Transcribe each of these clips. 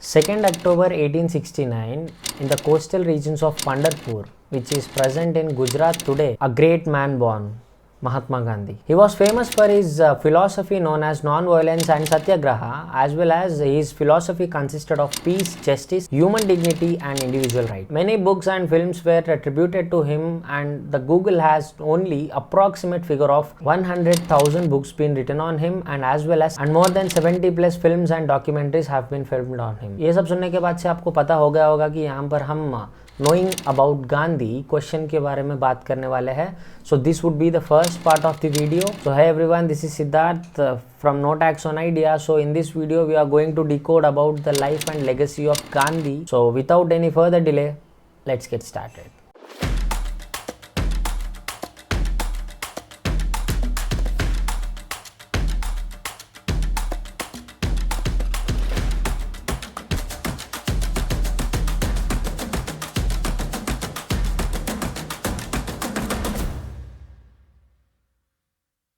2nd October 1869, in the coastal regions of Pandharpur, which is present in Gujarat today, a great man born, Mahatma Gandhi. He was famous for his philosophy known as non-violence and satyagraha, as well as his philosophy consisted of peace, justice, human dignity and individual right. Many books and films were attributed to him, and the Google has only approximate figure of 100,000 books been written on him, and more than 70 plus films and documentaries have been filmed on him. ये सब सुनने के बाद से आपको पता हो गया होगा कि यहाँ पर हम नोइंग अबाउट गांधी क्वेश्चन के बारे में बात करने वाले हैं. So this would be the first part of the video. So hi everyone, this is Siddharth from No Tax on Idea. So in this video we are going to decode about the life and legacy of Gandhi. So without any further delay, let's get started.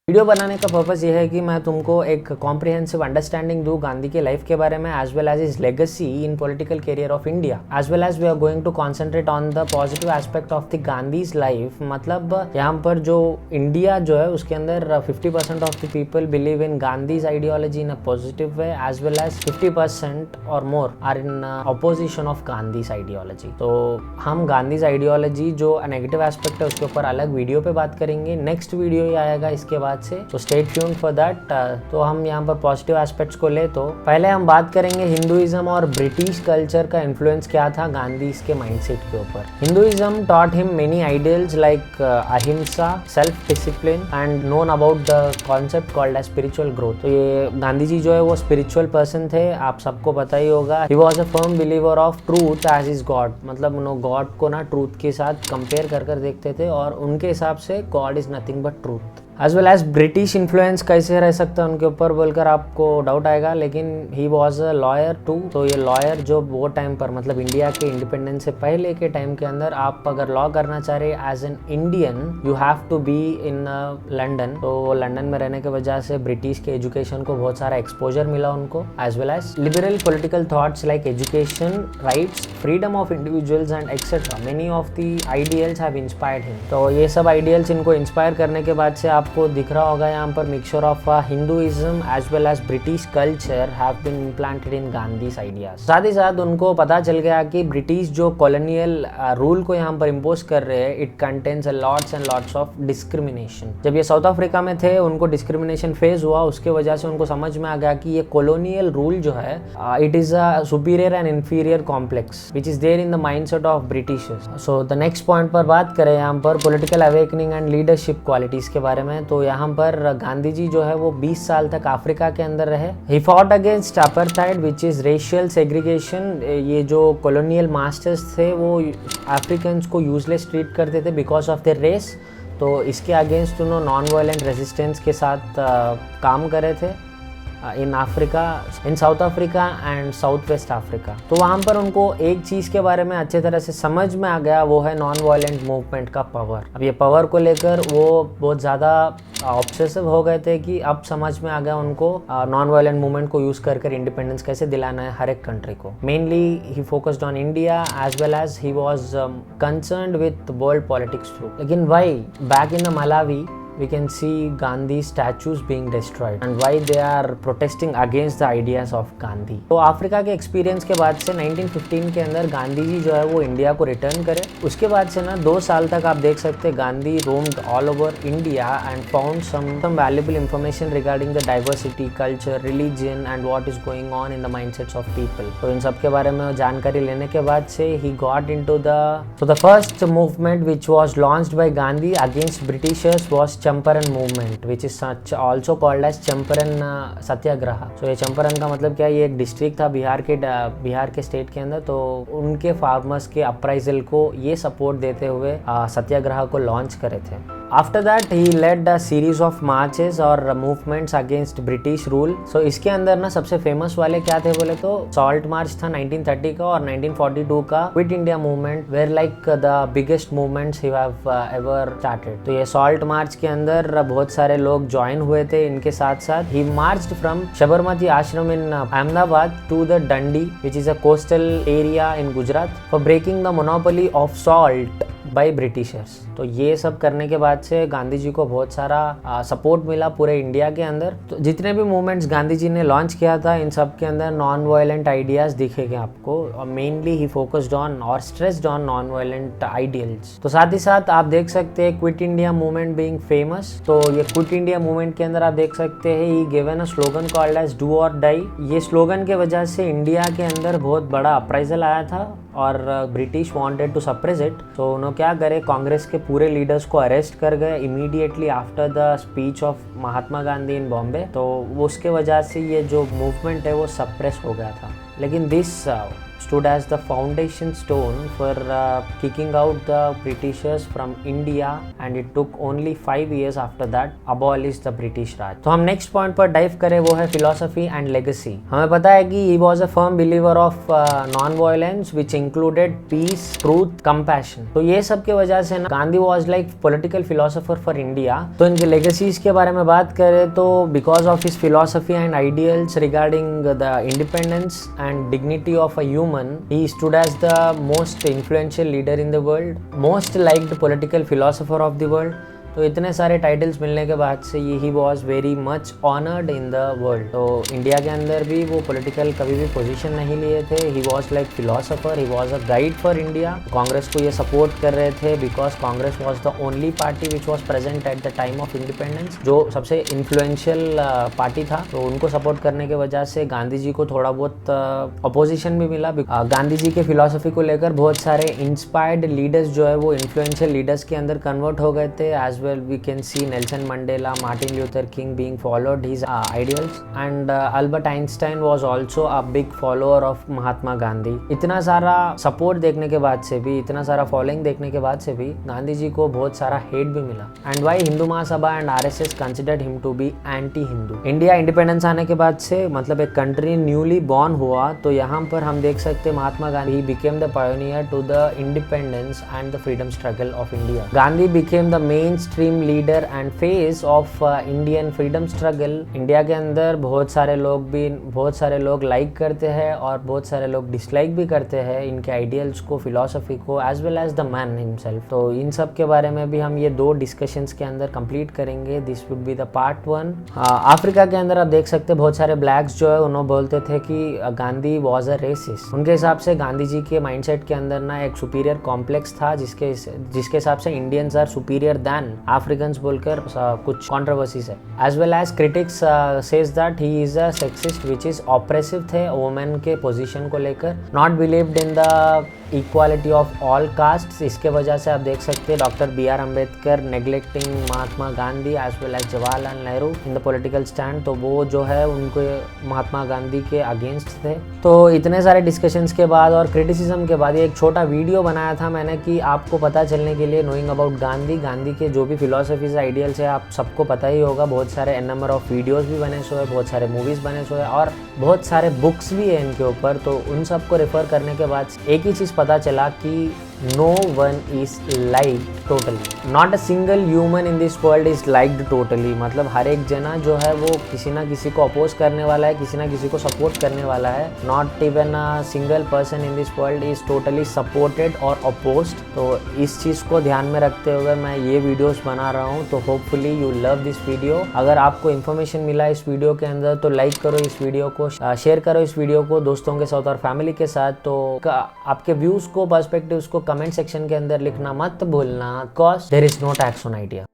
Video बनाने का purpose ये है कि मैं तुमको एक comprehensive understanding दूं गांधी के लाइफ के बारे में, as well as his legacy in political career of India, as well as we are going to concentrate on the positive aspect of the Gandhi's life. मतलब यहाँ पर जो इंडिया जो है उसके अंदर 50% of the people believe in Gandhi's ideology in a positive way, as well as 50% or more are in opposition of Gandhi's ideology. तो हम गांधीज आइडियोलॉजी जो नेगेटिव एस्पेक्ट है उसके ऊपर अलग वीडियो पे बात करेंगे. नेक्स्ट वीडियो ही आएगा इसके बाद से, तो स्टे ट्यून्ड फॉर दैट. तो हम यहाँ पर पॉजिटिव एस्पेक्ट्स को ले तो पहले हम बात करेंगे हिंदुइज्म और ब्रिटिश कल्चर का इन्फ्लुएंस क्या था गांधी के माइंडसेट के ऊपर. Hinduism taught him many ideals like ahimsa, self discipline and known about the concept called as spiritual growth. तो ये गांधी जी जो है वो स्पिरिचुअल पर्सन थे, आप सबको पता ही होगा. He was a firm believer of truth as is God. मतलब उन्होंने गॉड को ना ट्रूथ के साथ कंपेयर कर देखते थे और उनके हिसाब से God is nothing but truth. As well as British influence कैसे रह सकता है उनके ऊपर बोलकर आपको डाउट आएगा, लेकिन he was a lawyer too. तो ये लॉयर जो वो टाइम पर मतलब इंडिया के इंडिपेंडेंस से पहले के टाइम के अंदर आप अगर लॉ करना चाह रहे as an Indian, you have to be in London. तो लंदन में रहने की वजह से ब्रिटिश के एजुकेशन को बहुत सारा एक्सपोजर मिला उनको, as well as liberal political thoughts like education, rights, freedom of individuals and etcetera. Many of the ideals have inspired him. तो ये सब आइडियल्स इनको इंस्पायर करने के बाद से आपको दिख रहा होगा यहाँ पर mixture of Hinduism as well as British culture have been implanted in Gandhi's ideas. साथ ही साथ उनको पता चल गया कि ब्रिटिश जो कॉलोनियल रूल को यहाँ पर इम्पोज कर रहे हैं, it contains lots and lots of discrimination. जब ये साउथ अफ्रीका में थे उनको डिस्क्रिमिनेशन फेस हुआ, उसके वजह से उनको समझ में आ गया कि ये कॉलोनियल रूल जो है it is a superior and inferior complex which is there in the mindset of Britishers. So the next point पर बात करें यहाँ पर political awakening and leadership qualities के बारे में. तो यहाँ पर गांधी जी जो है वो 20 साल तक अफ्रीका के अंदर रहे. He fought against apartheid which is racial segregation. ये जो कॉलोनियल मास्टर्स थे वो अफ्रीकन्स को यूजलेस ट्रीट करते थे बिकॉज ऑफ देयर रेस. तो इसके अगेंस्ट उन्होंने नॉन वायलेंट रेजिस्टेंस के साथ काम करे थे in Africa, in south Africa and south west Africa. तो वहाँ पर उनको एक चीज़ के बारे में अच्छे तरह से समझ में आ गया, वो है नॉन वायलेंट मूवमेंट का पावर. अब ये पावर को लेकर वो बहुत ज़्यादा ऑब्सेसिव हो गए थे कि अब समझ में आ गया उनको नॉन वायलेंट मूवमेंट को यूज़ कर इंडिपेंडेंस कैसे दिलाना है हर एक कंट्री को. Mainly he focused on India as well as he was concerned with world politics through. लेकिन why back in the Malawi we can see Gandhi statues being destroyed and why they are protesting against the ideas of Gandhi. तो Africa के experience के बाद से 1915 के अंदर गांधी जी जो है वो इंडिया को रिटर्न करे. उसके बाद से ना 2 साल तक आप देख सकते हैं Gandhi roamed all over India and found some valuable information regarding the diversity, culture, religion and what is going on in the mindsets of people. तो इन सब के बारे में जानकारी लेने के बाद से he got into the first movement which was launched by Gandhi against Britishers was Champaran movement which is also called as Champaran satyagraha. तो ये चंपारण का मतलब क्या है, ये एक डिस्ट्रिक्ट था बिहार के स्टेट के अंदर. तो उनके फार्मर्स के अपराइजल को ये सपोर्ट देते हुए सत्याग्रह को लॉन्च करे थे. After that he led a series of marches और movements against British rule. So इसके अंदर ना सबसे फेमस वाले क्या थे बोले तो सॉल्ट मार्च था 1930 का, और 1942 का quit India movement were like the biggest movements he have ever started. तो ये सॉल्ट मार्च के अंदर बहुत सारे लोग ज्वाइन हुए थे। इनके साथ साथ ही मार्च्ड फ्रॉम साबरमती आश्रम इन Ahmedabad to the Dandi which is a coastal area in Gujarat for breaking the monopoly of salt by Britishers. तो ये सब करने के बाद से गांधी जी को बहुत सारा सपोर्ट मिला पूरे इंडिया के अंदर। तो जितने भी मूवमेंट्स गांधी जी ने लॉन्च किया था इन सब के अंदर नॉन वायलेंट आइडियाज दिखेंगे आपको, और मेनली ही फोकस्ड ऑन और stressed on non violent ideals. तो साथ ही साथ आप देख सकते हैं quit India movement being famous. तो ये क्विट इंडिया मूवमेंट के अंदर आप देख सकते हैं he given a slogan called as do or die. ये स्लोगन के वजह से इंडिया के अंदर बहुत बड़ा अप्राइजल आया था और British wanted to suppress it. तो उन्होंने क्या करे, कांग्रेस के पूरे लीडर्स को अरेस्ट कर गए immediately after the speech of Mahatma Gandhi in Bombay. तो उसके वजह से ये जो मूवमेंट है वो सप्रेस हो गया था। लेकिन this stood as the foundation stone for kicking out the Britishers from India, and it took only 5 years after that abolish the British Raj। तो हम नेक्स्ट पॉइंट पर डाइव करें, वो है फिलोसफी एंड लेगेसी। हमें पता है कि he was a firm believer of non-violence which included peace, truth, compassion। तो ये सब के वजह से ना Gandhi was like political philosopher for India। तो इनके लेगेसीज के बारे में बात करें तो because of his philosophy and ideals regarding the independence and dignity of a human, he stood as the most influential leader in the world, most liked political philosopher of the world। तो इतने सारे titles मिलने के बाद से ये he was very much honoured in the world. तो India के अंदर भी वो पॉलिटिकल कभी भी पोजीशन नहीं लिए थे। He was like philosopher, he was a guide for India. Congress को ये सपोर्ट कर रहे थे because Congress was the only party which was present at the time of independence, जो सबसे इन्फ्लुएंशियल पार्टी था। तो उनको सपोर्ट करने की वजह से गांधी जी को थोड़ा बहुत अपोजिशन भी मिला। गांधी जी के फिलोसफी को लेकर बहुत सारे इंस्पायर्ड लीडर्स जो है वो इन्फ्लुएंशियल लीडर्स के अंदर कन्वर्ट हो गए थे। As well we can see Nelson Mandela, Martin Luther King being followed his ideals, and Albert Einstein was also a big follower of Mahatma Gandhi। इतना सारा सपोर्ट देखने के बाद से भी, इतना सारा फॉलोइंग देखने के बाद से भी गांधी जी को बहुत सारा हेट भी मिला। And why Hindu Mahasabha and RSS considered him to be anti Hindu. India independence आने के बाद से मतलब एक कंट्री न्यूली बॉर्न हुआ, तो यहाँ पर हम देख सकते हैं Mahatma Gandhi became the pioneer to the independence and the freedom struggle of India. Gandhi became the main stream leader and face of Indian freedom struggle. India के अंदर बहुत सारे लोग लाइक करते हैं और बहुत सारे लोग डिसलाइक भी करते हैं इनके आइडियल्स को, फिलोसफी को, as well as the man himself. तो इन सब के बारे में भी हम ये 2 डिस्कशंस के अंदर कंप्लीट करेंगे। This would be the part 1। Africa के अंदर आप देख सकते हैं बहुत सारे ब्लैक्स जो है उन्होंने बोलते थे कि गांधी वॉज अ रेसिस्ट। उनके हिसाब से गांधी जी के माइंडसेट के अंदर ना एक सुपीरियर कॉम्प्लेक्स था जिसके हिसाब से Indians are superior than Africans बोलकर कुछ कंट्रोवर्सीज है। As well as critics says that he is a sexist which is oppressive the women के पोजीशन को लेकर, not believed in the equality of all caste. इसके वजह से आप देख सकते हैं doctor BR Ambedkar neglecting Mahatma Gandhi as well as Jawaharlal Nehru in the political stand. तो वो जो है उनको महात्मा गांधी के अगेंस्ट थे। तो इतने सारे डिस्कशंस के बाद और क्रिटिसिज्म के बाद एक छोटा वीडियो बनाया था मैंने कि आपको पता चलने के लिए, नोइंग अबाउट गांधी के जो भी फिलोसफीज आइडियल्स है आप सबको पता ही होगा। बहुत सारे नंबर ऑफ वीडियोस भी बने सो है, बहुत सारे मूवीज बने सो है और बहुत सारे बुक्स भी है इनके ऊपर। तो उन सबको रेफर करने के बाद एक ही चीज़ पता चला कि no one is liked totally, not a single human in this world is liked totally। मतलब हर एक जना जो है वो किसी ना किसी को अपोज करने वाला है, किसी ना किसी को सपोर्ट करने वाला है। Not even a single person in this world is totally supported और अपोज्ड। तो इस चीज़ को ध्यान में रखते हुए मैं ये वीडियोस बना रहा हूँ। तो hopefully you love this video. अगर आपको इन्फॉर्मेशन मिला इस वीडियो के अंदर तो लाइक करो इस वीडियो को, शेयर करो इस वीडियो को दोस्तों के साथ और फैमिली के साथ। तो आपके व्यूज़ को, पर्सपेक्टिव्स को कमेंट सेक्शन के अंदर लिखना मत भूलना, because there is no tax on idea.